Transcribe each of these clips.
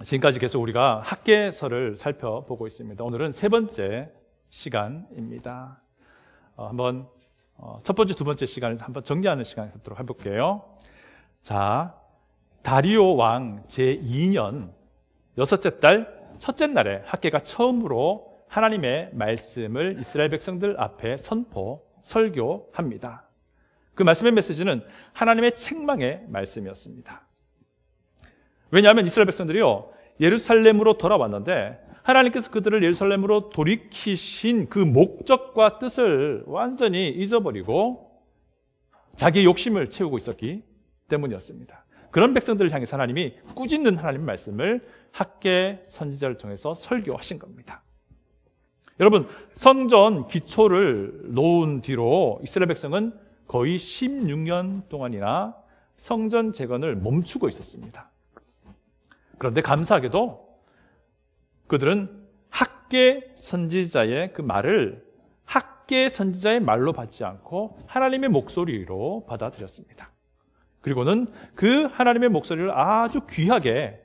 지금까지 계속 우리가 학개서를 살펴보고 있습니다. 오늘은 세 번째 시간입니다. 한번 첫 번째, 두 번째 시간을 한번 정리하는 시간을 갖도록 해볼게요. 자, 다리오 왕 제2년 여섯째 달 첫째 날에 학개가 처음으로 하나님의 말씀을 이스라엘 백성들 앞에 설교합니다. 그 말씀의 메시지는 하나님의 책망의 말씀이었습니다. 왜냐하면 이스라엘 백성들이요, 예루살렘으로 돌아왔는데 하나님께서 그들을 예루살렘으로 돌이키신 그 목적과 뜻을 완전히 잊어버리고 자기의 욕심을 채우고 있었기 때문이었습니다. 그런 백성들을 향해서 하나님이 꾸짖는 하나님의 말씀을 학개 선지자를 통해서 설교하신 겁니다. 여러분, 성전 기초를 놓은 뒤로 이스라엘 백성은 거의 16년 동안이나 성전 재건을 멈추고 있었습니다. 그런데 감사하게도 그들은 학개 선지자의 그 말을 학개 선지자의 말로 받지 않고 하나님의 목소리로 받아들였습니다. 그리고는 그 하나님의 목소리를 아주 귀하게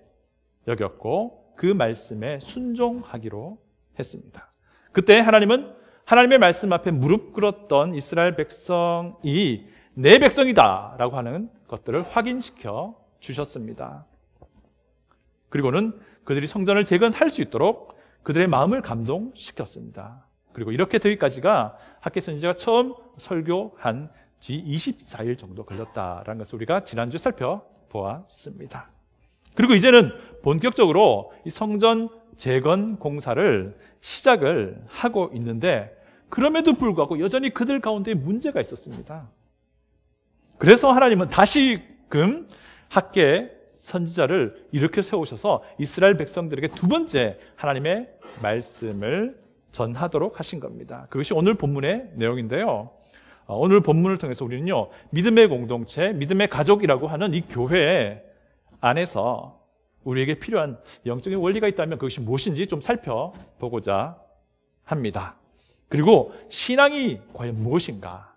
여겼고 그 말씀에 순종하기로 했습니다. 그때 하나님은 하나님의 말씀 앞에 무릎 꿇었던 이스라엘 백성이 내 백성이다 라고 하는 것들을 확인시켜 주셨습니다. 그리고는 그들이 성전을 재건할 수 있도록 그들의 마음을 감동시켰습니다. 그리고 이렇게 되기까지가 학개 선지자가 처음 설교한 지 24일 정도 걸렸다라는 것을 우리가 지난주에 살펴보았습니다. 그리고 이제는 본격적으로 이 성전 재건 공사를 시작을 하고 있는데 그럼에도 불구하고 여전히 그들 가운데 문제가 있었습니다. 그래서 하나님은 다시금 학개 선지자를 이렇게 세우셔서 이스라엘 백성들에게 두 번째 하나님의 말씀을 전하도록 하신 겁니다. 그것이 오늘 본문의 내용인데요. 오늘 본문을 통해서 우리는요, 믿음의 공동체, 믿음의 가족이라고 하는 이 교회 안에서 우리에게 필요한 영적인 원리가 있다면 그것이 무엇인지 좀 살펴보고자 합니다. 그리고 신앙이 과연 무엇인가?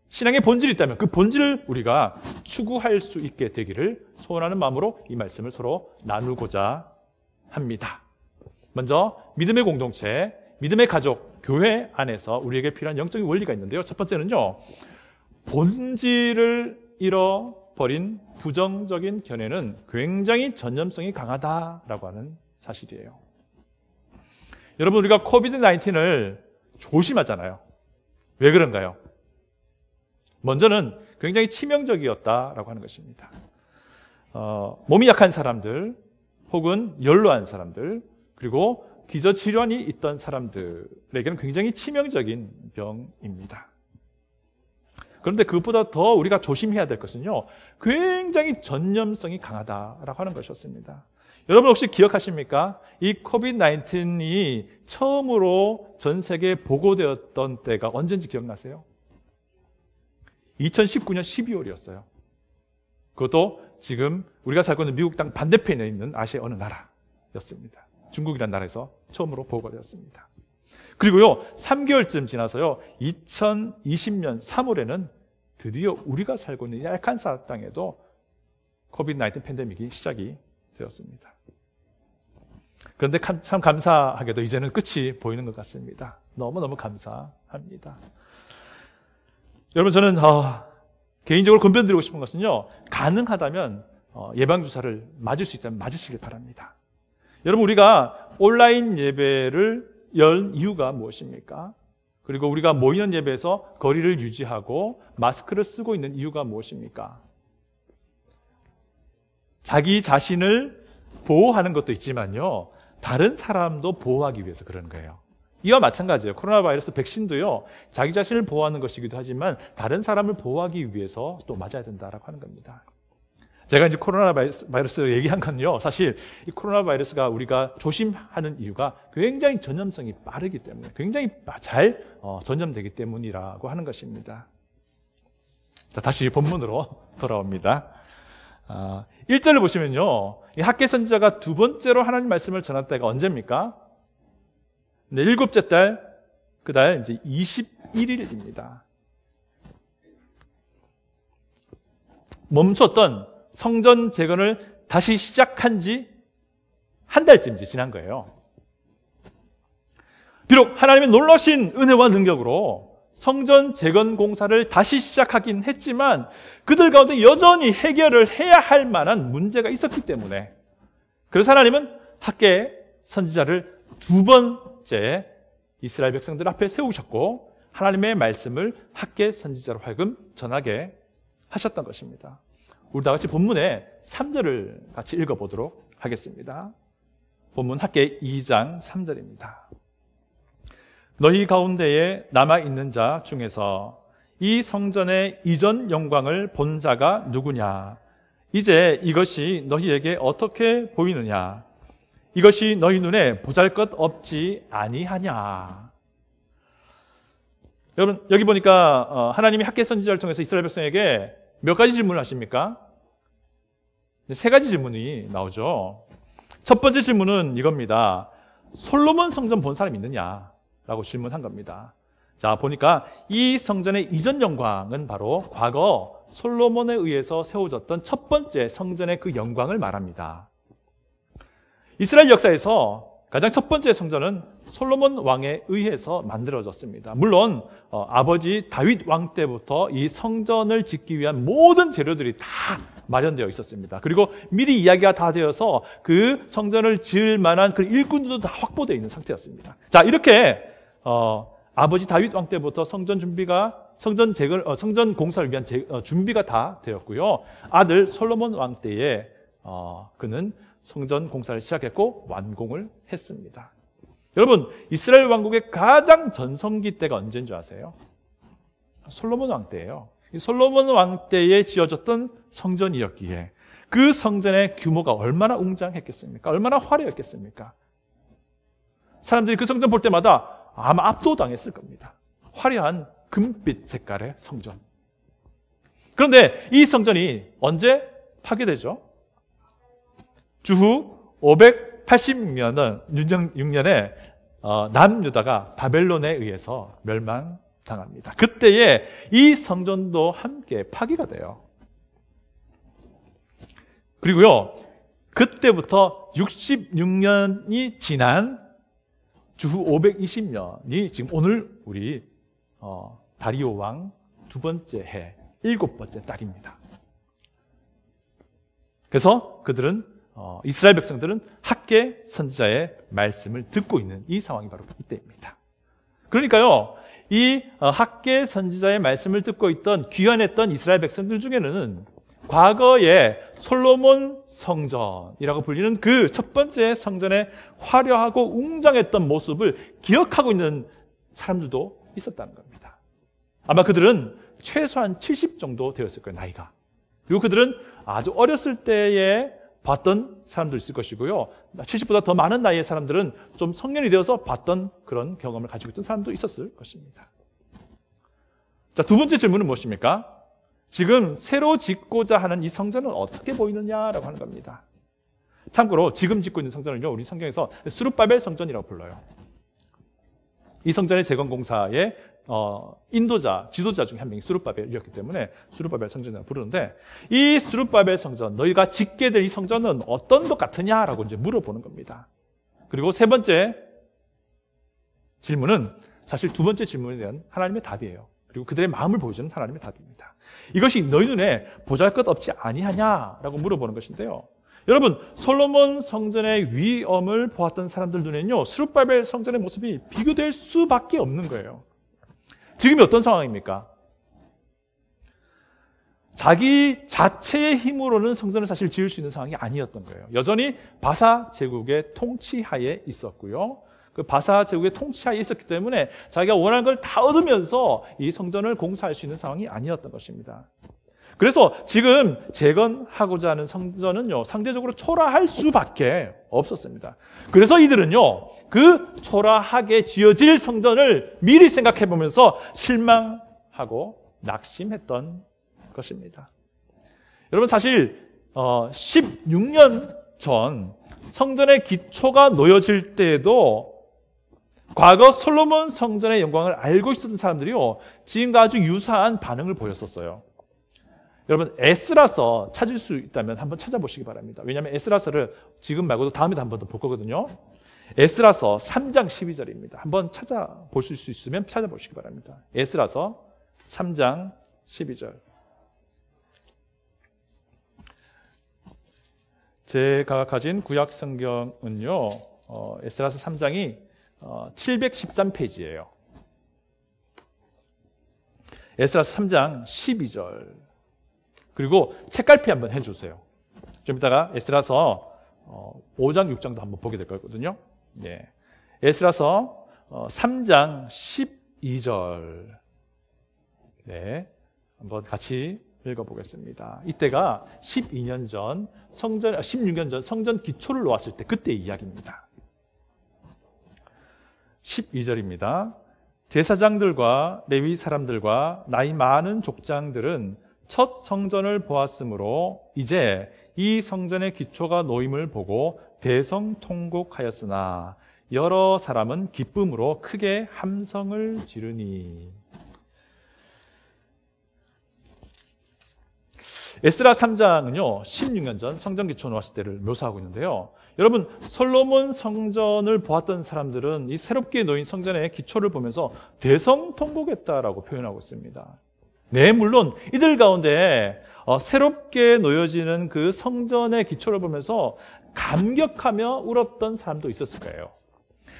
신앙의 본질이 있다면 그 본질을 우리가 추구할 수 있게 되기를 소원하는 마음으로 이 말씀을 서로 나누고자 합니다. 먼저 믿음의 공동체, 믿음의 가족, 교회 안에서 우리에게 필요한 영적인 원리가 있는데요. 첫 번째는요, 본질을 잃어버린 부정적인 견해는 굉장히 전염성이 강하다라고 하는 사실이에요. 여러분, 우리가 코비드-19을 조심하잖아요. 왜 그런가요? 먼저는 굉장히 치명적이었다라고 하는 것입니다. 몸이 약한 사람들, 혹은 연로한 사람들, 그리고 기저질환이 있던 사람들에게는 굉장히 치명적인 병입니다. 그런데 그것보다 더 우리가 조심해야 될 것은요, 굉장히 전염성이 강하다라고 하는 것이었습니다. 여러분 혹시 기억하십니까? 이 코비드-19이 처음으로 전 세계에 보고되었던 때가 언제인지 기억나세요? 2019년 12월이었어요. 그것도 지금 우리가 살고 있는 미국 땅 반대편에 있는 아시아 어느 나라였습니다. 중국이라는 나라에서 처음으로 보고가 되었습니다. 그리고요, 3개월쯤 지나서요, 2020년 3월에는 드디어 우리가 살고 있는 이 알칸사 땅에도 코비드-19 팬데믹이 시작이 되었습니다. 그런데 참 감사하게도 이제는 끝이 보이는 것 같습니다. 너무너무 감사합니다. 여러분, 저는 개인적으로 권변드리고 싶은 것은요, 가능하다면 예방주사를 맞을 수 있다면 맞으시길 바랍니다. 여러분, 우리가 온라인 예배를 연 이유가 무엇입니까? 그리고 우리가 모이는 예배에서 거리를 유지하고 마스크를 쓰고 있는 이유가 무엇입니까? 자기 자신을 보호하는 것도 있지만요, 다른 사람도 보호하기 위해서 그러는 거예요. 이와 마찬가지예요. 코로나 바이러스 백신도요, 자기 자신을 보호하는 것이기도 하지만 다른 사람을 보호하기 위해서 또 맞아야 된다라고 하는 겁니다. 제가 이제 코로나 바이러스 얘기한 건요, 사실 이 코로나 바이러스가 우리가 조심하는 이유가 굉장히 전염성이 빠르기 때문에, 굉장히 잘 전염되기 때문이라고 하는 것입니다. 자, 다시 본문으로 돌아옵니다. 1절을 보시면요, 이 학개 선지자가 두 번째로 하나님 말씀을 전할 때가 언제입니까? 네, 7째 달, 그달 이제 21일입니다. 멈췄던 성전 재건을 다시 시작한 지 한 달쯤 지난 거예요. 비록 하나님의 놀라신 은혜와 능력으로 성전 재건 공사를 다시 시작하긴 했지만 그들 가운데 여전히 해결을 해야 할 만한 문제가 있었기 때문에, 그래서 하나님은 학개 선지자를 두 번째 이스라엘 백성들 앞에 세우셨고 하나님의 말씀을 학개 선지자로 하여금 전하게 하셨던 것입니다. 우리 다 같이 본문의 3절을 같이 읽어보도록 하겠습니다. 본문 학개 2장 3절입니다. 너희 가운데에 남아있는 자 중에서 이 성전의 이전 영광을 본 자가 누구냐? 이제 이것이 너희에게 어떻게 보이느냐? 이것이 너희 눈에 보잘것없지 아니하냐? 여러분, 여기 보니까 하나님이 학개 선지자를 통해서 이스라엘 백성에게 몇 가지 질문을 하십니까? 세 가지 질문이 나오죠. 첫 번째 질문은 이겁니다. 솔로몬 성전 본 사람 있느냐? 라고 질문한 겁니다. 자, 보니까 이 성전의 이전 영광은 바로 과거 솔로몬에 의해서 세워졌던 첫 번째 성전의 그 영광을 말합니다. 이스라엘 역사에서 가장 첫 번째 성전은 솔로몬 왕에 의해서 만들어졌습니다. 물론 아버지 다윗 왕 때부터 이 성전을 짓기 위한 모든 재료들이 다 마련되어 있었습니다. 그리고 미리 이야기가 다 되어서 그 성전을 지을 만한 그 일꾼들도 다 확보되어 있는 상태였습니다. 자, 이렇게 아버지 다윗 왕 때부터 성전 공사를 위한 준비가 다 되었고요. 아들 솔로몬 왕 때에 그는 성전 공사를 시작했고 완공을 했습니다. 여러분, 이스라엘 왕국의 가장 전성기 때가 언제인 줄 아세요? 솔로몬 왕 때예요. 이 솔로몬 왕 때에 지어졌던 성전이었기에 그 성전의 규모가 얼마나 웅장했겠습니까? 얼마나 화려했겠습니까? 사람들이 그 성전 볼 때마다 아마 압도당했을 겁니다. 화려한 금빛 색깔의 성전. 그런데 이 성전이 언제 파괴되죠? 주후 586년에 남유다가 바벨론에 의해서 멸망당합니다. 그때에 이 성전도 함께 파괴가 돼요. 그리고요, 그때부터 66년이 지난 주후 520년이 지금 오늘 우리 다리오 왕 두 번째 해 7번째 달입니다. 그래서 그들은 이스라엘 백성들은 학개 선지자의 말씀을 듣고 있는 이 상황이 바로 이때입니다. 그러니까요, 이 학개 선지자의 말씀을 듣고 있던 귀환했던 이스라엘 백성들 중에는 과거에 솔로몬 성전이라고 불리는 그 첫 번째 성전의 화려하고 웅장했던 모습을 기억하고 있는 사람들도 있었다는 겁니다. 아마 그들은 최소한 70 정도 되었을 거예요, 나이가. 그리고 그들은 아주 어렸을 때에 봤던 사람도 있을 것이고요. 70보다 더 많은 나이의 사람들은 좀 성년이 되어서 봤던 그런 경험을 가지고 있던 사람도 있었을 것입니다. 자, 두 번째 질문은 무엇입니까? 지금 새로 짓고자 하는 이 성전은 어떻게 보이느냐라고 하는 겁니다. 참고로 지금 짓고 있는 성전을요, 우리 성경에서 스룹바벨 성전이라고 불러요. 이 성전의 재건 공사의 인도자, 지도자 중에 한 명이 스룹바벨이었기 때문에 스룹바벨 성전이라고 부르는데, 이 스룹바벨 성전, 너희가 짓게 될 이 성전은 어떤 것 같으냐라고 이제 물어보는 겁니다. 그리고 세 번째 질문은 사실 두 번째 질문에 대한 하나님의 답이에요. 그리고 그들의 마음을 보여주는 하나님의 답입니다. 이것이 너희 눈에 보잘것없지 아니하냐라고 물어보는 것인데요. 여러분, 솔로몬 성전의 위엄을 보았던 사람들 눈에는요, 스룹바벨 성전의 모습이 비교될 수밖에 없는 거예요. 지금이 어떤 상황입니까? 자기 자체의 힘으로는 성전을 사실 지을 수 있는 상황이 아니었던 거예요. 여전히 바사 제국의 통치하에 있었고요. 그 바사 제국의 통치하에 있었기 때문에 자기가 원하는 걸 다 얻으면서 이 성전을 공사할 수 있는 상황이 아니었던 것입니다. 그래서 지금 재건하고자 하는 성전은요, 상대적으로 초라할 수밖에 없었습니다. 그래서 이들은요, 그 초라하게 지어질 성전을 미리 생각해 보면서 실망하고 낙심했던 것입니다. 여러분, 사실 16년 전 성전의 기초가 놓여질 때에도 과거 솔로몬 성전의 영광을 알고 있었던 사람들이요, 지금과 아주 유사한 반응을 보였었어요. 여러분 에스라서 찾을 수 있다면 한번 찾아보시기 바랍니다. 왜냐하면 에스라서를 지금 말고도 다음에도 한 번 더 볼 거거든요. 에스라서 3장 12절입니다. 한번 찾아보실 수 있으면 찾아보시기 바랍니다. 에스라서 3장 12절. 제가 가진 구약 성경은요, 에스라서 3장이 713페이지예요. 에스라서 3장 12절. 그리고 책갈피 한번 해주세요. 좀 이따가 에스라서 5장, 6장도 한번 보게 될 거거든요. 예. 에스라서 3장 12절. 네. 한번 같이 읽어보겠습니다. 이때가 16년 전 성전 기초를 놓았을 때 그때 이야기입니다. 12절입니다. 제사장들과 레위 사람들과 나이 많은 족장들은 첫 성전을 보았으므로 이제 이 성전의 기초가 놓임을 보고 대성통곡하였으나 여러 사람은 기쁨으로 크게 함성을 지르니. 에스라 3장은요 16년 전 성전 기초 놓았을 때를 묘사하고 있는데요. 여러분 솔로몬 성전을 보았던 사람들은 이 새롭게 놓인 성전의 기초를 보면서 대성통곡했다라고 표현하고 있습니다. 네, 물론 이들 가운데 새롭게 놓여지는 그 성전의 기초를 보면서 감격하며 울었던 사람도 있었을 거예요.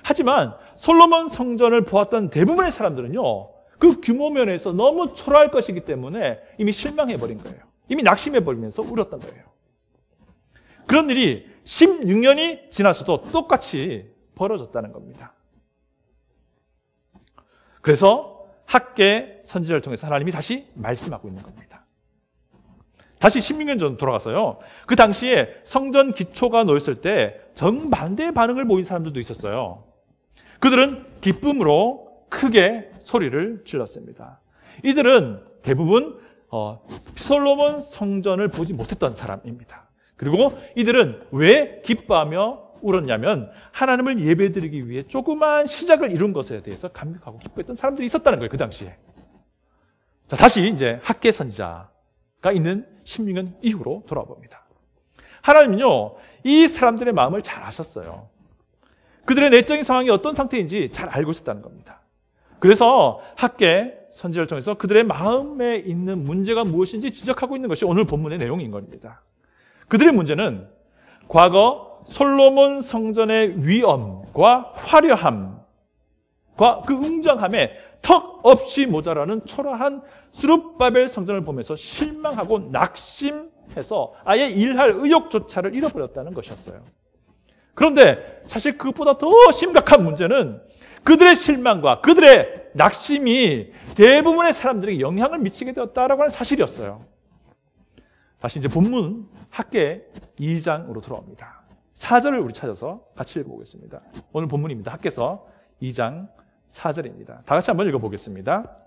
하지만 솔로몬 성전을 보았던 대부분의 사람들은요 그 규모 면에서 너무 초라할 것이기 때문에 이미 실망해버린 거예요. 이미 낙심해버리면서 울었던 거예요. 그런 일이 16년이 지나서도 똑같이 벌어졌다는 겁니다. 그래서 학계 선지자를 통해서 하나님이 다시 말씀하고 있는 겁니다. 다시 16년 전 돌아가서요. 그 당시에 성전 기초가 놓였을 때 정반대의 반응을 보인 사람들도 있었어요. 그들은 기쁨으로 크게 소리를 질렀습니다. 이들은 대부분 솔로몬 성전을 보지 못했던 사람입니다. 그리고 이들은 왜 기뻐하며 울었냐면 하나님을 예배드리기 위해 조그만 시작을 이룬 것에 대해서 감격하고 기뻐했던 사람들이 있었다는 거예요. 그 당시에. 자, 다시 이제 학계 선지자가 있는 16년 이후로 돌아와 봅니다. 하나님은요 이 사람들의 마음을 잘 아셨어요. 그들의 내적인 상황이 어떤 상태인지 잘 알고 있었다는 겁니다. 그래서 학계 선지자를 통해서 그들의 마음에 있는 문제가 무엇인지 지적하고 있는 것이 오늘 본문의 내용인 겁니다. 그들의 문제는 과거 솔로몬 성전의 위엄과 화려함과 그 웅장함에 턱 없이 모자라는 초라한 스룹바벨 성전을 보면서 실망하고 낙심해서 아예 일할 의욕조차를 잃어버렸다는 것이었어요. 그런데 사실 그것보다 더 심각한 문제는 그들의 실망과 그들의 낙심이 대부분의 사람들에게 영향을 미치게 되었다라고 하는 사실이었어요. 다시 이제 본문 학계 2장으로 돌아옵니다. 4절을 우리 찾아서 같이 읽어보겠습니다. 오늘 본문입니다. 학계서 2장 4절입니다. 다 같이 한번 읽어보겠습니다.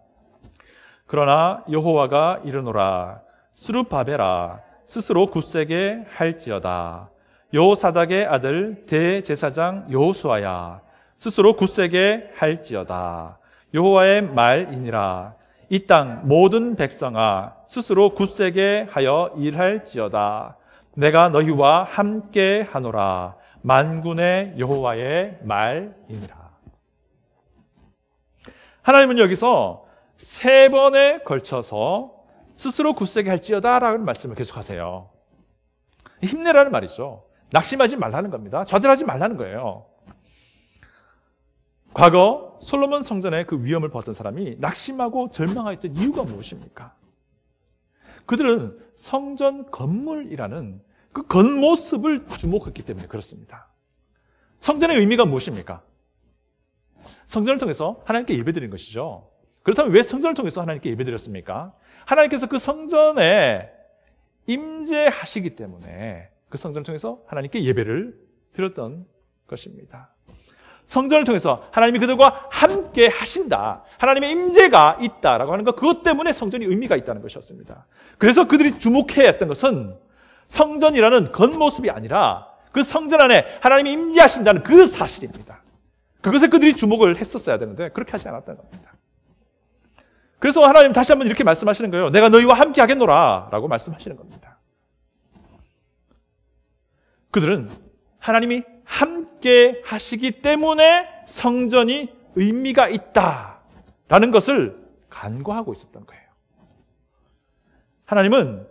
그러나 여호와가 이르노라 스룹바벨아 스스로 굳세게 할지어다. 여호사닥의 아들 대제사장 여호수아야 스스로 굳세게 할지어다. 여호와의 말이니라. 이 땅 모든 백성아 스스로 굳세게 하여 일할지어다. 내가 너희와 함께 하노라. 만군의 여호와의 말이니라. 하나님은 여기서 3번에 걸쳐서 스스로 굳세게 할지어다라는 말씀을 계속하세요. 힘내라는 말이죠. 낙심하지 말라는 겁니다. 좌절하지 말라는 거예요. 과거 솔로몬 성전의 그 위엄을 보았던 사람이 낙심하고 절망하였던 이유가 무엇입니까? 그들은 성전 건물이라는 그 겉모습을 주목했기 때문에 그렇습니다. 성전의 의미가 무엇입니까? 성전을 통해서 하나님께 예배드리는 것이죠. 그렇다면 왜 성전을 통해서 하나님께 예배드렸습니까? 하나님께서 그 성전에 임재하시기 때문에 그 성전을 통해서 하나님께 예배를 드렸던 것입니다. 성전을 통해서 하나님이 그들과 함께 하신다. 하나님의 임재가 있다라고 하는 것, 그것 때문에 성전이 의미가 있다는 것이었습니다. 그래서 그들이 주목해야 했던 것은 성전이라는 겉모습이 아니라 그 성전 안에 하나님이 임재하신다는 그 사실입니다. 그것에 그들이 주목을 했었어야 되는데 그렇게 하지 않았다는 겁니다. 그래서 하나님 다시 한번 이렇게 말씀하시는 거예요. 내가 너희와 함께 하겠노라 라고 말씀하시는 겁니다. 그들은 하나님이 함께 하시기 때문에 성전이 의미가 있다라는 것을 간과하고 있었던 거예요. 하나님은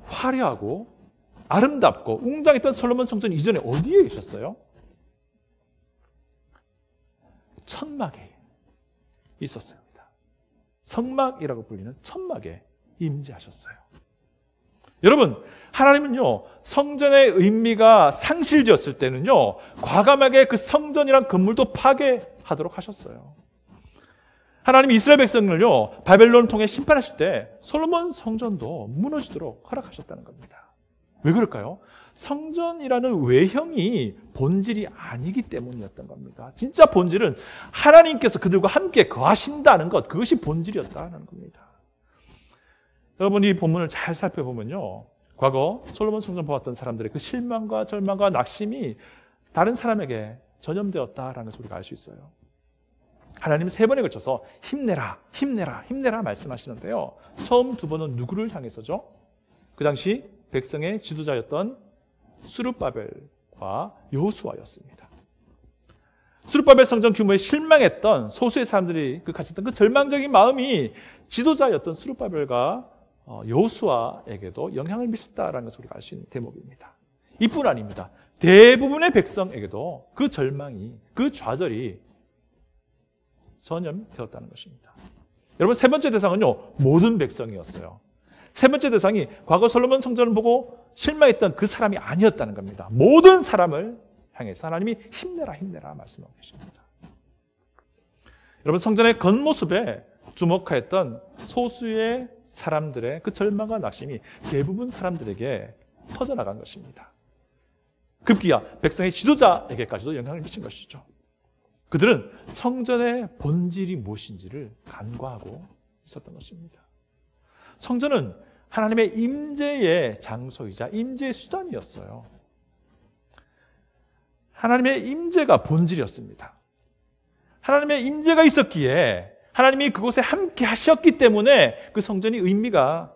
화려하고 아름답고 웅장했던 솔로몬 성전 이전에 어디에 계셨어요? 천막에 있었습니다. 성막이라고 불리는 천막에 임재하셨어요. 여러분, 하나님은요, 성전의 의미가 상실되었을 때는요, 과감하게 그 성전이란 건물도 파괴하도록 하셨어요. 하나님이 이스라엘 백성을요, 바벨론을 통해 심판하실 때 솔로몬 성전도 무너지도록 허락하셨다는 겁니다. 왜 그럴까요? 성전이라는 외형이 본질이 아니기 때문이었던 겁니다. 진짜 본질은 하나님께서 그들과 함께 거하신다는 것, 그것이 본질이었다는 겁니다. 여러분이 이 본문을 잘 살펴보면요, 과거 솔로몬 성전 보았던 사람들의 그 실망과 절망과 낙심이 다른 사람에게 전염되었다는 것을 우리가 알 수 있어요. 하나님은 3번에 걸쳐서 힘내라, 힘내라, 힘내라 말씀하시는데요, 처음 2번은 누구를 향해서죠? 그 당시 백성의 지도자였던 스룹바벨과 여호수아였습니다. 스룹바벨 성전 규모에 실망했던 소수의 사람들이 가졌던 그 절망적인 마음이 지도자였던 스룹바벨과 여호수아에게도 영향을 미쳤다라는 것을 우리가 알 수 있는 대목입니다. 이뿐 아닙니다. 대부분의 백성에게도 그 절망이, 그 좌절이 전염되었다는 것입니다. 여러분, 3번째 대상은요, 모든 백성이었어요. 3번째 대상이 과거 솔로몬 성전을 보고 실망했던 그 사람이 아니었다는 겁니다. 모든 사람을 향해서 하나님이 힘내라, 힘내라 말씀하고 계십니다. 여러분, 성전의 겉모습에 주목하였던 소수의 사람들의 그 절망과 낙심이 대부분 사람들에게 퍼져나간 것입니다. 급기야 백성의 지도자에게까지도 영향을 미친 것이죠. 그들은 성전의 본질이 무엇인지를 간과하고 있었던 것입니다. 성전은 하나님의 임재의 장소이자 임재의 수단이었어요. 하나님의 임재가 본질이었습니다. 하나님의 임재가 있었기에 하나님이 그곳에 함께 하셨기 때문에 그 성전이 의미가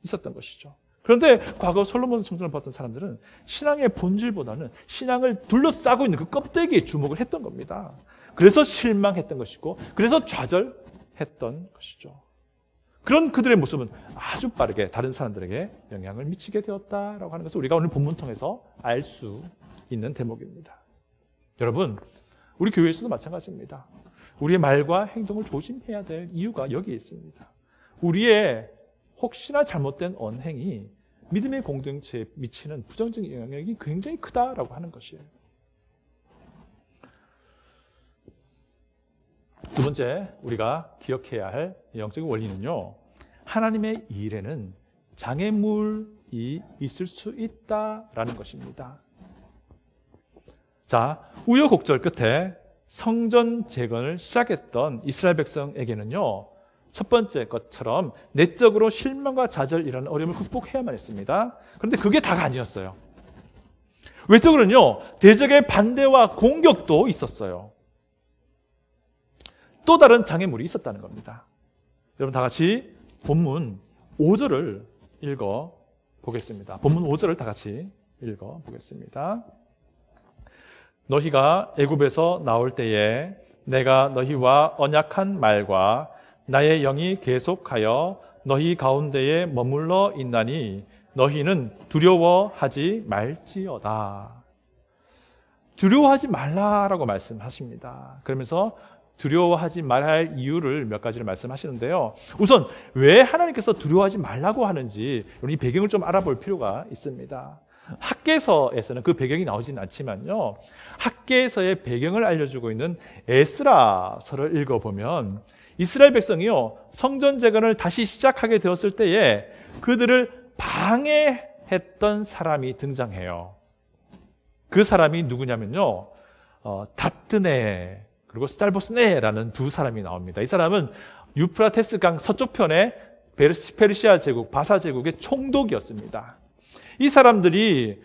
있었던 것이죠. 그런데 과거 솔로몬 성전을 봤던 사람들은 신앙의 본질보다는 신앙을 둘러싸고 있는 그 껍데기에 주목을 했던 겁니다. 그래서 실망했던 것이고, 그래서 좌절했던 것이죠. 그런 그들의 모습은 아주 빠르게 다른 사람들에게 영향을 미치게 되었다라고 하는 것을 우리가 오늘 본문 통해서 알 수 있는 대목입니다. 여러분, 우리 교회에서도 마찬가지입니다. 우리의 말과 행동을 조심해야 될 이유가 여기에 있습니다. 우리의 혹시나 잘못된 언행이 믿음의 공동체에 미치는 부정적인 영향력이 굉장히 크다라고 하는 것이에요. 2번째, 우리가 기억해야 할 영적인 원리는요, 하나님의 일에는 장애물이 있을 수 있다라는 것입니다. 자, 우여곡절 끝에 성전 재건을 시작했던 이스라엘 백성에게는요, 첫 번째 것처럼 내적으로 실망과 좌절이라는 어려움을 극복해야만 했습니다. 그런데 그게 다가 아니었어요. 외적으로는요, 대적의 반대와 공격도 있었어요. 또 다른 장애물이 있었다는 겁니다. 여러분, 다 같이 본문 5절을 읽어 보겠습니다. 본문 5절을 다 같이 읽어 보겠습니다. 너희가 애굽에서 나올 때에 내가 너희와 언약한 말과 나의 영이 계속하여 너희 가운데에 머물러 있나니 너희는 두려워하지 말지어다. 두려워하지 말라라고 말씀하십니다. 그러면서 두려워하지 말할 이유를 몇 가지를 말씀하시는데요. 우선 왜 하나님께서 두려워하지 말라고 하는지 이 배경을 좀 알아볼 필요가 있습니다. 학개서에서는 그 배경이 나오진 않지만요, 학개서의 배경을 알려주고 있는 에스라서를 읽어보면 이스라엘 백성이요, 성전 재건을 다시 시작하게 되었을 때에 그들을 방해했던 사람이 등장해요. 그 사람이 누구냐면요, 다뜨네 그리고 스탈보스네라는 두 사람이 나옵니다. 이 사람은 유프라테스 강 서쪽 편의 페르시아 제국, 바사 제국의 총독이었습니다. 이 사람들이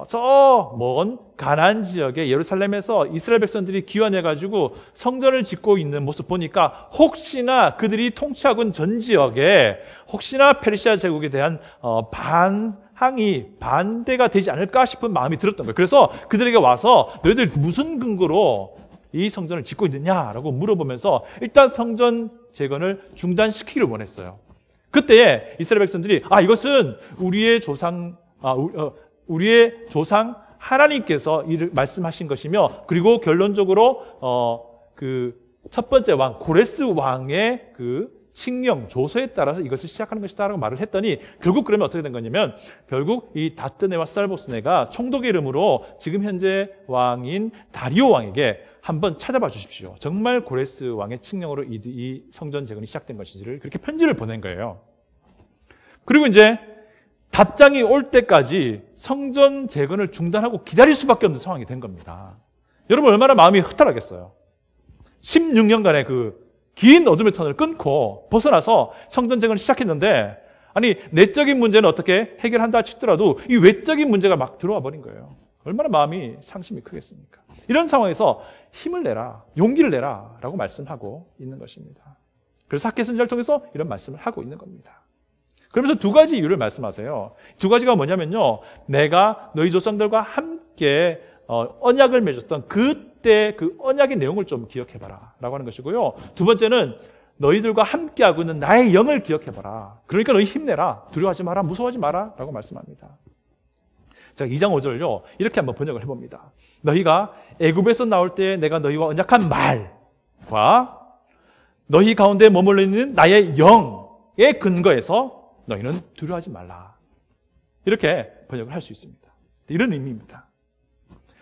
저 먼 가나안 지역의 예루살렘에서 이스라엘 백성들이 기원해가지고 성전을 짓고 있는 모습 보니까 혹시나 그들이 통치하고 있는 전 지역에 혹시나 페르시아 제국에 대한 반대가 되지 않을까 싶은 마음이 들었던 거예요. 그래서 그들에게 와서 너희들 무슨 근거로 이 성전을 짓고 있느냐라고 물어보면서 일단 성전 재건을 중단시키기를 원했어요. 그때에 이스라엘 백성들이 이것은 우리의 조상 하나님께서 이를 말씀하신 것이며, 그리고 결론적으로 그 첫 번째 왕 고레스 왕의 그 칙령 조서에 따라서 이것을 시작하는 것이다라고 말을 했더니, 결국 그러면 어떻게 된 거냐면 결국 이 다뜨네와 살보스네가 총독의 이름으로 지금 현재 왕인 다리오 왕에게 한번 찾아봐 주십시오. 정말 고레스 왕의 칙령으로 이 성전 재건이 시작된 것인지를 그렇게 편지를 보낸 거예요. 그리고 이제 답장이 올 때까지 성전 재건을 중단하고 기다릴 수밖에 없는 상황이 된 겁니다. 여러분 얼마나 마음이 허탈하겠어요. 16년간의 그 긴 어둠의 터널을 끊고 벗어나서 성전 재건을 시작했는데, 아니 내적인 문제는 어떻게 해결한다 치더라도 이 외적인 문제가 막 들어와 버린 거예요. 얼마나 마음이 상심이 크겠습니까? 이런 상황에서 힘을 내라, 용기를 내라 라고 말씀하고 있는 것입니다. 그래서 학개 선지자를 통해서 이런 말씀을 하고 있는 겁니다. 그러면서 두 가지 이유를 말씀하세요. 두 가지가 뭐냐면요, 내가 너희 조상들과 함께 언약을 맺었던 그때 그 언약의 내용을 좀 기억해봐라 라고 하는 것이고요. 두 번째는 너희들과 함께하고 있는 나의 영을 기억해봐라. 그러니까 너희 힘내라, 두려워하지 마라, 무서워하지 마라 라고 말씀합니다. 제가 2장 5절을요 이렇게 한번 번역을 해봅니다. 너희가 애굽에서 나올 때 내가 너희와 언약한 말과 너희 가운데 머물러 있는 나의 영의 근거에서 너희는 두려워하지 말라. 이렇게 번역을 할 수 있습니다. 이런 의미입니다.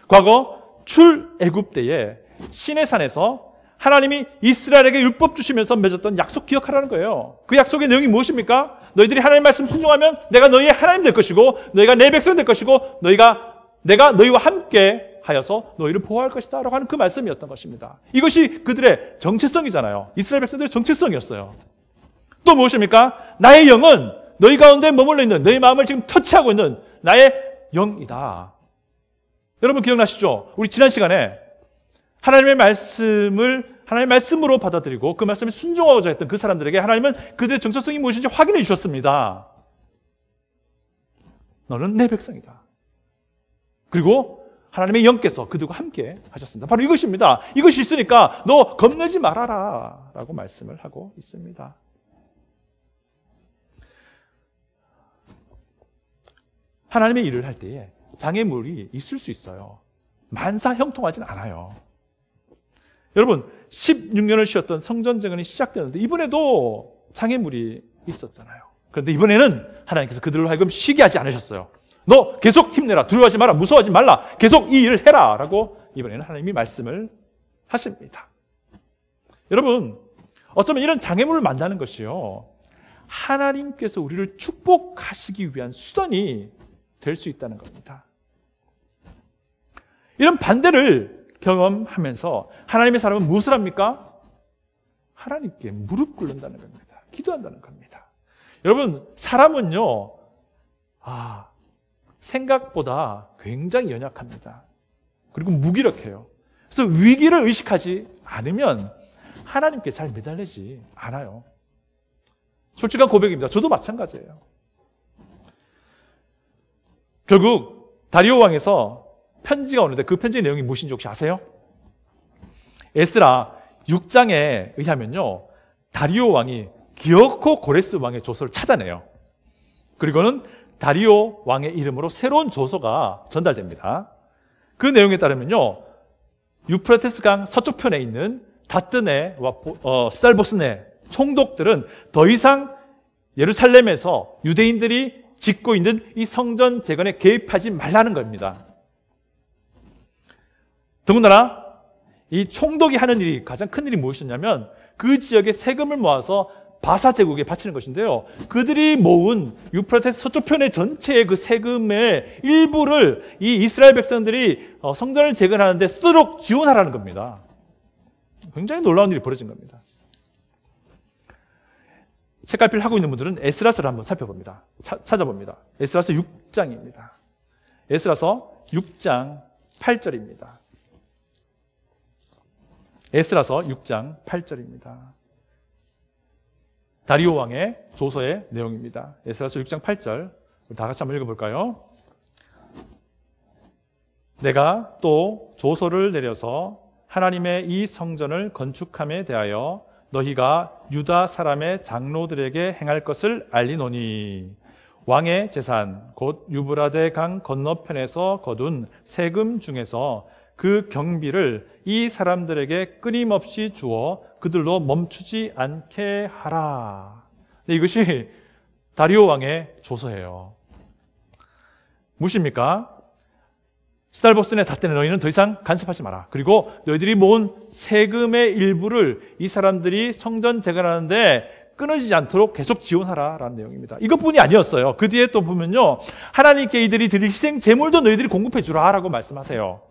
과거 출애굽 때에 시내산에서 하나님이 이스라엘에게 율법 주시면서 맺었던 약속 기억하라는 거예요. 그 약속의 내용이 무엇입니까? 너희들이 하나님의 말씀 순종하면 내가 너희의 하나님 될 것이고 너희가 내 백성 될 것이고 내가 너희와 함께 하여서 너희를 보호할 것이다 라고 하는 그 말씀이었던 것입니다. 이것이 그들의 정체성이잖아요. 이스라엘 백성들의 정체성이었어요. 또 무엇입니까? 나의 영은 너희 가운데 머물러 있는, 너희 마음을 지금 터치하고 있는 나의 영이다. 여러분 기억나시죠? 우리 지난 시간에 하나님의 말씀으로 받아들이고 그 말씀에 순종하고자 했던 그 사람들에게 하나님은 그들의 정체성이 무엇인지 확인해 주셨습니다. 너는 내 백성이다. 그리고 하나님의 영께서 그들과 함께 하셨습니다. 바로 이것입니다. 이것이 있으니까 너 겁내지 말아라 라고 말씀을 하고 있습니다. 하나님의 일을 할 때에 장애물이 있을 수 있어요. 만사형통하진 않아요. 여러분 16년을 쉬었던 성전 재건이 시작되는데 이번에도 장애물이 있었잖아요. 그런데 이번에는 하나님께서 그들로 하여금 쉬게 하지 않으셨어요. 너 계속 힘내라, 두려워하지 마라, 무서워하지 말라, 계속 이 일을 해라 라고 이번에는 하나님이 말씀을 하십니다. 여러분 어쩌면 이런 장애물을 만나는 것이요, 하나님께서 우리를 축복하시기 위한 수단이 될 수 있다는 겁니다. 이런 반대를 경험하면서 하나님의 사람은 무엇을 합니까? 하나님께 무릎 꿇는다는 겁니다. 기도한다는 겁니다. 여러분 사람은요 생각보다 굉장히 연약합니다. 그리고 무기력해요. 그래서 위기를 의식하지 않으면 하나님께 잘 매달리지 않아요. 솔직한 고백입니다. 저도 마찬가지예요. 결국 다리오 왕에서 편지가 오는데 그 편지의 내용이 무엇인지 혹시 아세요? 에스라 6장에 의하면요, 다리오 왕이 기어코 고레스 왕의 조서를 찾아내요. 그리고는 다리오 왕의 이름으로 새로운 조서가 전달됩니다. 그 내용에 따르면요, 유프라테스 강 서쪽 편에 있는 다뜨네와 살보스네 총독들은 더 이상 예루살렘에서 유대인들이 짓고 있는 이 성전 재건에 개입하지 말라는 겁니다. 더군다나 이 총독이 하는 일이, 가장 큰 일이 무엇이냐면 그 지역의 세금을 모아서 바사 제국에 바치는 것인데요, 그들이 모은 유프라테스 서쪽편의 전체의 그 세금의 일부를 이 이스라엘 백성들이 성전을 재건하는 데 쓰도록 지원하라는 겁니다. 굉장히 놀라운 일이 벌어진 겁니다. 책갈피를 하고 있는 분들은 에스라서를 한번 살펴봅니다. 찾아봅니다. 에스라서 6장입니다. 에스라서 6장 8절입니다. 에스라서 6장 8절입니다. 다리오 왕의 조서의 내용입니다. 에스라서 6장 8절 다 같이 한번 읽어볼까요? 내가 또 조서를 내려서 하나님의 이 성전을 건축함에 대하여 너희가 유다 사람의 장로들에게 행할 것을 알리노니 왕의 재산 곧 유브라데 강 건너편에서 거둔 세금 중에서 그 경비를 이 사람들에게 끊임없이 주어 그들로 멈추지 않게 하라. 이것이 다리오 왕의 조서예요. 무엇입니까? 스탈복스네 닷대는 너희는 더 이상 간섭하지 마라. 그리고 너희들이 모은 세금의 일부를 이 사람들이 성전 재건하는데 끊어지지 않도록 계속 지원하라라는 내용입니다. 이것뿐이 아니었어요. 그 뒤에 또 보면요, 하나님께 이들이 드릴 희생 제물도 너희들이 공급해 주라라고 말씀하세요.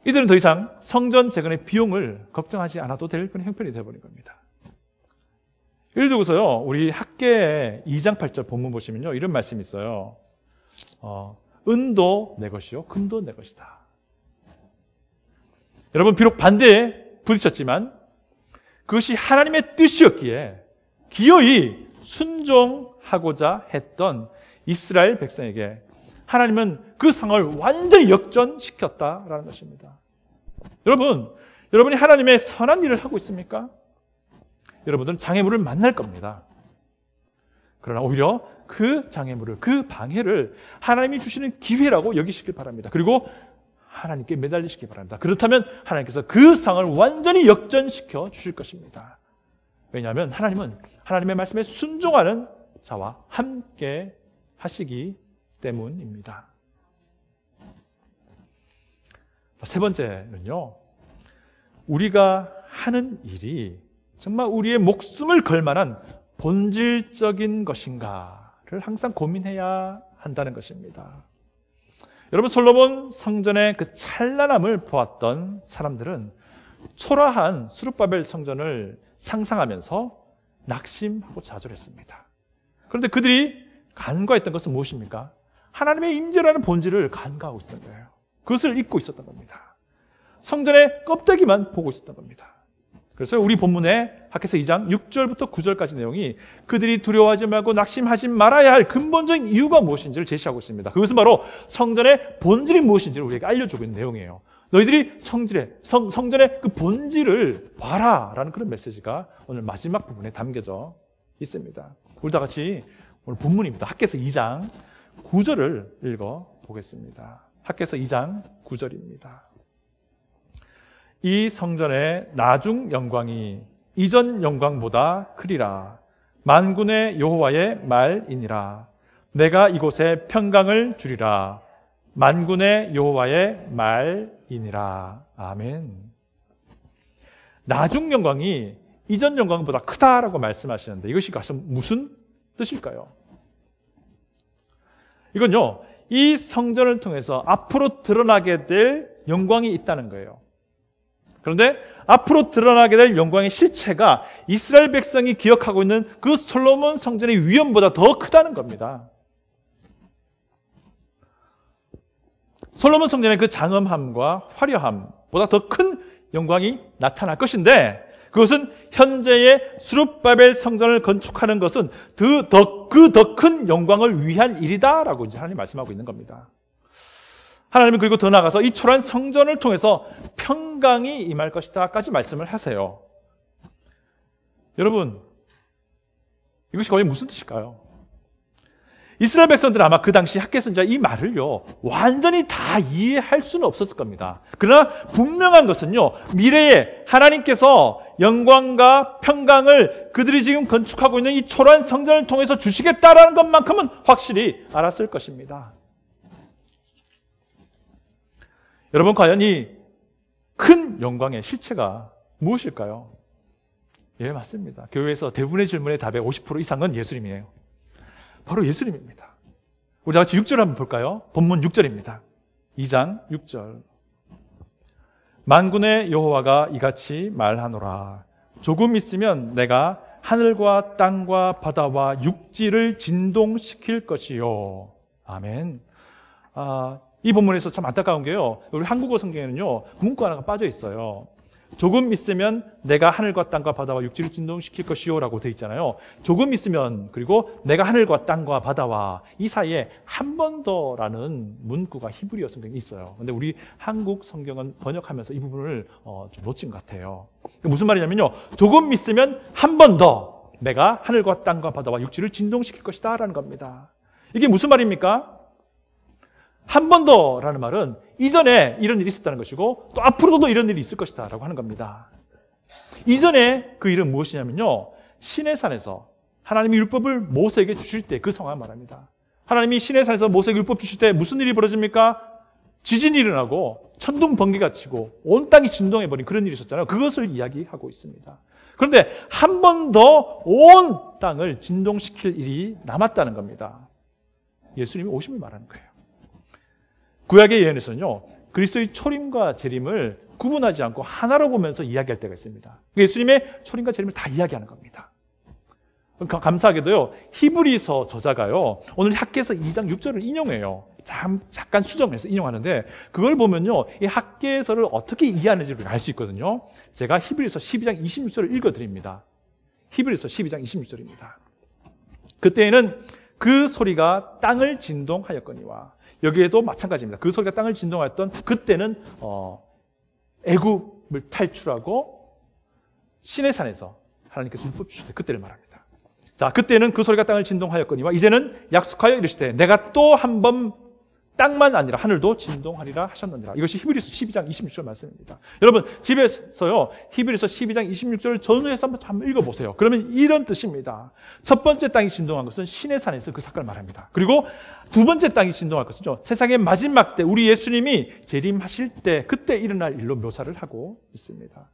이들은 더 이상 성전 재건의 비용을 걱정하지 않아도 될 그런 형편이 되어버린 겁니다. 예를 들어서요, 우리 학계의 2장 8절 본문 보시면요, 이런 말씀이 있어요. 은도 내 것이요 금도 내 것이다. 여러분, 비록 반대에 부딪혔지만 그것이 하나님의 뜻이었기에 기어이 순종하고자 했던 이스라엘 백성에게 하나님은 그 상황을 완전히 역전시켰다라는 것입니다. 여러분이 하나님의 선한 일을 하고 있습니까? 여러분들은 장애물을 만날 겁니다. 그러나 오히려 그 장애물을, 그 방해를 하나님이 주시는 기회라고 여기시길 바랍니다. 그리고 하나님께 매달리시기 바랍니다. 그렇다면 하나님께서 그 상황을 완전히 역전시켜 주실 것입니다. 왜냐하면 하나님은 하나님의 말씀에 순종하는 자와 함께 하시기 때문입니다. 세 번째는요, 우리가 하는 일이 정말 우리의 목숨을 걸 만한 본질적인 것인가를 항상 고민해야 한다는 것입니다. 여러분, 솔로몬 성전의 그 찬란함을 보았던 사람들은 초라한 수룹바벨 성전을 상상하면서 낙심하고 좌절했습니다. 그런데 그들이 간과했던 것은 무엇입니까? 하나님의 임재라는 본질을 간과하고 있었던 거예요. 그것을 잊고 있었던 겁니다. 성전의 껍데기만 보고 있었던 겁니다. 그래서 우리 본문에 학개서 2장 6절부터 9절까지 내용이 그들이 두려워하지 말고 낙심하지 말아야 할 근본적인 이유가 무엇인지를 제시하고 있습니다. 그것은 바로 성전의 본질이 무엇인지를 우리에게 알려주고 있는 내용이에요. 너희들이 성전의 그 본질을 봐라라는 그런 메시지가 오늘 마지막 부분에 담겨져 있습니다. 우리 다 같이 오늘 본문입니다. 학개서 2장 9절을 읽어보겠습니다. 학개서 2장 9절입니다. 이 성전의 나중 영광이 이전 영광보다 크리라. 만군의 여호와의 말이니라. 내가 이곳에 평강을 주리라. 만군의 여호와의 말이니라. 아멘. 나중 영광이 이전 영광보다 크다라고 말씀하시는데 이것이 무슨 뜻일까요? 이건요, 이 성전을 통해서 앞으로 드러나게 될 영광이 있다는 거예요. 그런데 앞으로 드러나게 될 영광의 실체가 이스라엘 백성이 기억하고 있는 그 솔로몬 성전의 위엄보다 더 크다는 겁니다. 솔로몬 성전의 그 장엄함과 화려함보다 더 큰 영광이 나타날 것인데 그것은 현재의 수룹바벨 성전을 건축하는 것은 그 더 큰 영광을 위한 일이다라고 이제 하나님이 말씀하고 있는 겁니다. 하나님은 그리고 더 나아가서 이 초라한 성전을 통해서 평강이 임할 것이다까지 말씀을 하세요. 여러분, 이것이 거의 무슨 뜻일까요? 이스라엘 백성들은 아마 그 당시 학개 선지자 이 말을요, 완전히 다 이해할 수는 없었을 겁니다. 그러나 분명한 것은요, 미래에 하나님께서 영광과 평강을 그들이 지금 건축하고 있는 이 초라한 성전을 통해서 주시겠다라는 것만큼은 확실히 알았을 것입니다. 여러분, 과연 이 큰 영광의 실체가 무엇일까요? 예, 맞습니다. 교회에서 대부분의 질문의 답의 50% 이상은 예수님이에요. 바로 예수님입니다. 우리 다 같이 6절 한번 볼까요? 본문 6절입니다. 2장 6절. 만군의 여호와가 이같이 말하노라. 조금 있으면 내가 하늘과 땅과 바다와 육지를 진동시킬 것이요. 아멘. 이 본문에서 참 안타까운 게요. 우리 한국어 성경에는요, 문구 하나가 빠져 있어요. 조금 있으면 내가 하늘과 땅과 바다와 육지를 진동시킬 것이요 라고 되어 있잖아요. 조금 있으면, 그리고 내가 하늘과 땅과 바다와 이 사이에 한 번 더라는 문구가 히브리어 성경에 있어요. 근데 우리 한국 성경은 번역하면서 이 부분을 좀 놓친 것 같아요. 무슨 말이냐면요, 조금 있으면 한 번 더 내가 하늘과 땅과 바다와 육지를 진동시킬 것이다 라는 겁니다. 이게 무슨 말입니까? 한 번 더라는 말은 이전에 이런 일이 있었다는 것이고 또 앞으로도 이런 일이 있을 것이다 라고 하는 겁니다. 이전에 그 일은 무엇이냐면요, 시내산에서 하나님이 율법을 모세에게 주실 때 그 상황을 말합니다. 하나님이 시내산에서 모세에게 율법 주실 때 무슨 일이 벌어집니까? 지진이 일어나고 천둥 번개가 치고 온 땅이 진동해버린 그런 일이 있었잖아요. 그것을 이야기하고 있습니다. 그런데 한 번 더 온 땅을 진동시킬 일이 남았다는 겁니다. 예수님이 오심을 말하는 거예요. 구약의 예언에서는요, 그리스도의 초림과 재림을 구분하지 않고 하나로 보면서 이야기할 때가 있습니다. 예수님의 초림과 재림을 다 이야기하는 겁니다. 감사하게도요, 히브리서 저자가요, 오늘 학개서 2장 6절을 인용해요. 잠깐 수정해서 인용하는데, 그걸 보면요, 이 학개서를 어떻게 이해하는지를 알 수 있거든요. 제가 히브리서 12장 26절을 읽어드립니다. 히브리서 12장 26절입니다. 그때에는 그 소리가 땅을 진동하였거니와, 여기에도 마찬가지입니다. 그 소리가 땅을 진동하였던 그때는 애굽을 탈출하고 시내산에서 하나님께서 율법 주실 때 그때를 말합니다. 자, 그때는 그 소리가 땅을 진동하였거니와 이제는 약속하여 이르시되 내가 또 한 번 땅만 아니라 하늘도 진동하리라 하셨느니라. 이것이 히브리서 12장 26절 말씀입니다. 여러분 집에서요, 히브리서 12장 26절을 전후해서 한번 읽어보세요. 그러면 이런 뜻입니다. 첫 번째 땅이 진동한 것은 시내산에서 그 사건을 말합니다. 그리고 두 번째 땅이 진동할 것은요, 세상의 마지막 때 우리 예수님이 재림하실 때 그때 일어날 일로 묘사를 하고 있습니다.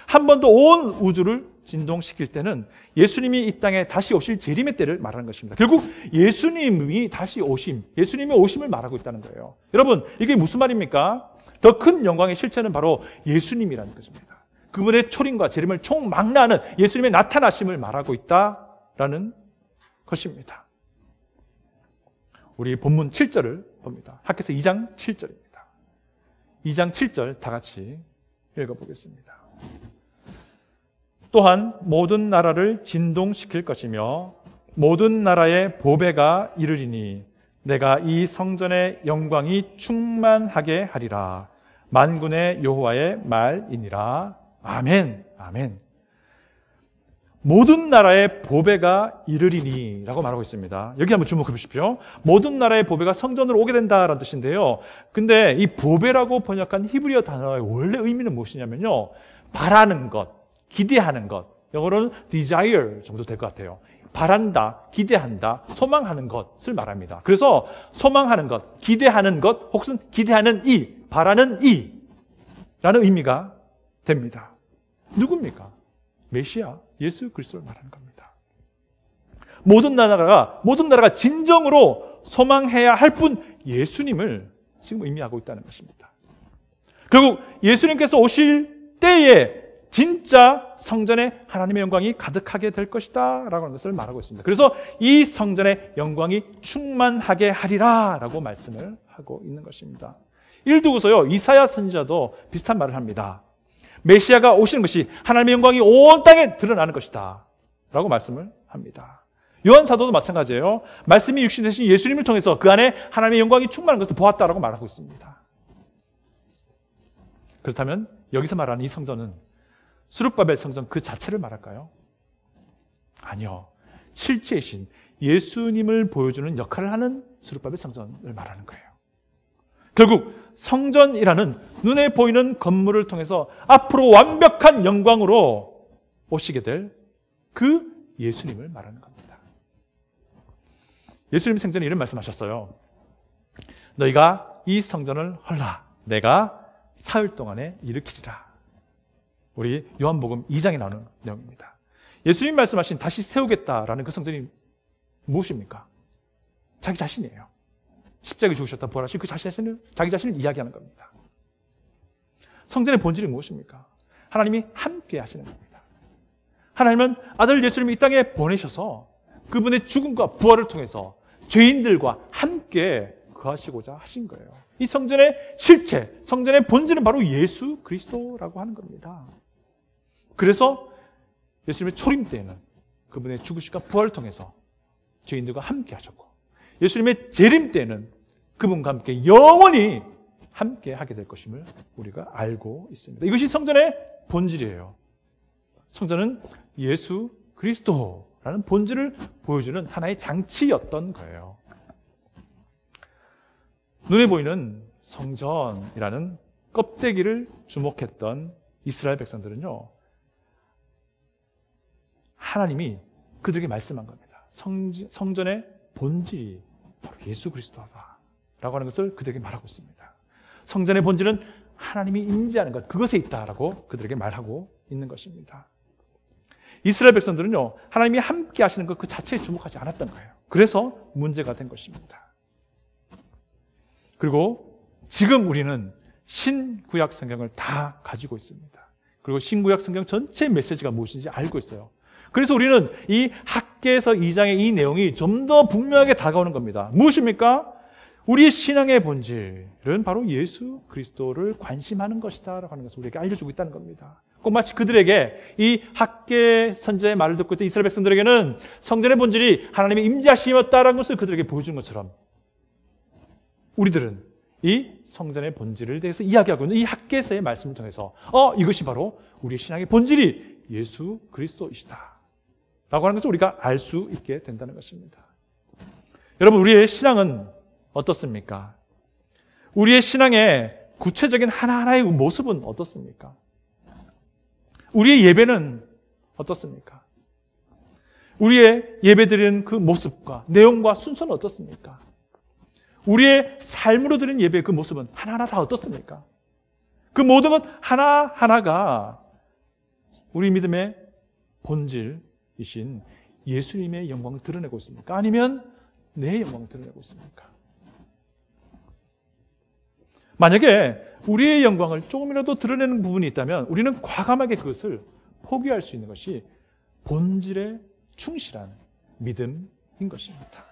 한 번 더 온 우주를 진동시킬 때는 예수님이 이 땅에 다시 오실 재림의 때를 말하는 것입니다. 결국 예수님이 다시 오심, 예수님의 오심을 말하고 있다는 거예요. 여러분, 이게 무슨 말입니까? 더 큰 영광의 실체는 바로 예수님이라는 것입니다. 그분의 초림과 재림을 총망라하는 예수님의 나타나심을 말하고 있다라는 것입니다. 우리 본문 7절을 봅니다. 학개서 2장 7절입니다. 2장 7절 다 같이 읽어보겠습니다. 또한 모든 나라를 진동시킬 것이며 모든 나라의 보배가 이르리니 내가 이 성전의 영광이 충만하게 하리라. 만군의 여호와의 말이니라. 아멘. 아멘. 모든 나라의 보배가 이르리니 라고 말하고 있습니다. 여기 한번 주목해 보십시오. 모든 나라의 보배가 성전으로 오게 된다라는 뜻인데요. 근데 이 보배라고 번역한 히브리어 단어의 원래 의미는 무엇이냐면요, 바라는 것, 기대하는 것, 영어로는 desire 정도 될 것 같아요. 바란다, 기대한다, 소망하는 것을 말합니다. 그래서 소망하는 것, 기대하는 것, 혹은 기대하는 이, 바라는 이 라는 의미가 됩니다. 누굽니까? 메시아, 예수 그리스도를 말하는 겁니다. 모든 나라가 진정으로 소망해야 할 분 예수님을 지금 의미하고 있다는 것입니다. 결국 예수님께서 오실 때에 진짜 성전에 하나님의 영광이 가득하게 될 것이다 라고 하는 것을 말하고 있습니다. 그래서 이 성전의 영광이 충만하게 하리라 라고 말씀을 하고 있는 것입니다. 이를 두고서요, 이사야 선지자도 비슷한 말을 합니다. 메시아가 오시는 것이 하나님의 영광이 온 땅에 드러나는 것이다 라고 말씀을 합니다. 요한 사도도 마찬가지예요. 말씀이 육신 되신 예수님을 통해서 그 안에 하나님의 영광이 충만한 것을 보았다라고 말하고 있습니다. 그렇다면 여기서 말하는 이 성전은 스룹바벨 성전 그 자체를 말할까요? 아니요. 실제이신 예수님을 보여주는 역할을 하는 스룹바벨 성전을 말하는 거예요. 결국 성전이라는 눈에 보이는 건물을 통해서 앞으로 완벽한 영광으로 오시게 될 그 예수님을 말하는 겁니다. 예수님 생전에 이런 말씀하셨어요. 너희가 이 성전을 헐라. 내가 사흘 동안에 일으키리라. 우리 요한복음 2장에 나오는 내용입니다. 예수님 말씀하신 다시 세우겠다라는 그 성전이 무엇입니까? 자기 자신이에요. 십자가에 죽으셨다 부활하신 그 자기 자신을 이야기하는 겁니다. 성전의 본질이 무엇입니까? 하나님이 함께 하시는 겁니다. 하나님은 아들 예수님을 이 땅에 보내셔서 그분의 죽음과 부활을 통해서 죄인들과 함께 거하시고자 하신 거예요. 이 성전의 실체, 성전의 본질은 바로 예수 그리스도라고 하는 겁니다. 그래서 예수님의 초림 때에는 그분의 죽으심과 부활을 통해서 죄인들과 함께 하셨고, 예수님의 재림 때에는 그분과 함께 영원히 함께 하게 될 것임을 우리가 알고 있습니다. 이것이 성전의 본질이에요. 성전은 예수 그리스도라는 본질을 보여주는 하나의 장치였던 거예요. 눈에 보이는 성전이라는 껍데기를 주목했던 이스라엘 백성들은요, 하나님이 그들에게 말씀한 겁니다. 성전의 본질이 바로 예수 그리스도다 라고 하는 것을 그들에게 말하고 있습니다. 성전의 본질은 하나님이 임재하는 것, 그것에 있다라고 그들에게 말하고 있는 것입니다. 이스라엘 백성들은요, 하나님이 함께 하시는 것 그 자체에 주목하지 않았던 거예요. 그래서 문제가 된 것입니다. 그리고 지금 우리는 신구약 성경을 다 가지고 있습니다. 그리고 신구약 성경 전체 메시지가 무엇인지 알고 있어요. 그래서 우리는 이 학개서 2장의 이 내용이 좀 더 분명하게 다가오는 겁니다. 무엇입니까? 우리의 신앙의 본질은 바로 예수 그리스도를 관심하는 것이다 라고 하는 것을 우리에게 알려주고 있다는 겁니다. 꼭 마치 그들에게 이 학개 선지자의 말을 듣고 있던 이스라엘 백성들에게는 성전의 본질이 하나님의 임재하심이었다라는 것을 그들에게 보여준 것처럼, 우리들은 이 성전의 본질을 대해서 이야기하고 있는 이 학개서의 말씀을 통해서 이것이 바로 우리의 신앙의 본질이 예수 그리스도이시다 라고 하는 것을 우리가 알 수 있게 된다는 것입니다. 여러분, 우리의 신앙은 어떻습니까? 우리의 신앙의 구체적인 하나하나의 모습은 어떻습니까? 우리의 예배는 어떻습니까? 우리의 예배드리는 그 모습과 내용과 순서는 어떻습니까? 우리의 삶으로 드리는 예배의 그 모습은 하나하나 다 어떻습니까? 그 모든 것 하나하나가 우리 믿음의 본질이신 예수님의 영광을 드러내고 있습니까? 아니면 내 영광을 드러내고 있습니까? 만약에 우리의 영광을 조금이라도 드러내는 부분이 있다면 우리는 과감하게 그것을 포기할 수 있는 것이 본질에 충실한 믿음인 것입니다.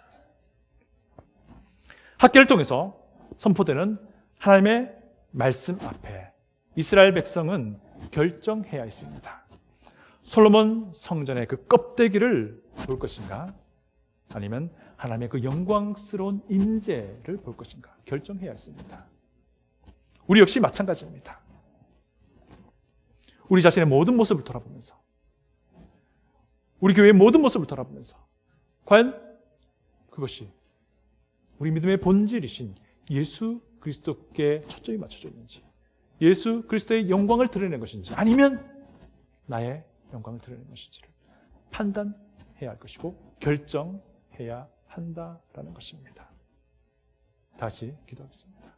학개를 통해서 선포되는 하나님의 말씀 앞에 이스라엘 백성은 결정해야 했습니다. 솔로몬 성전의 그 껍데기를 볼 것인가, 아니면 하나님의 그 영광스러운 임재를 볼 것인가 결정해야 했습니다. 우리 역시 마찬가지입니다. 우리 자신의 모든 모습을 돌아보면서, 우리 교회의 모든 모습을 돌아보면서 과연 그것이 우리 믿음의 본질이신 예수 그리스도께 초점이 맞춰져 있는지, 예수 그리스도의 영광을 드러내는 것인지, 아니면 나의 영광을 드러내는 것인지를 판단해야 할 것이고 결정해야 한다라는 것입니다. 다시 기도하겠습니다.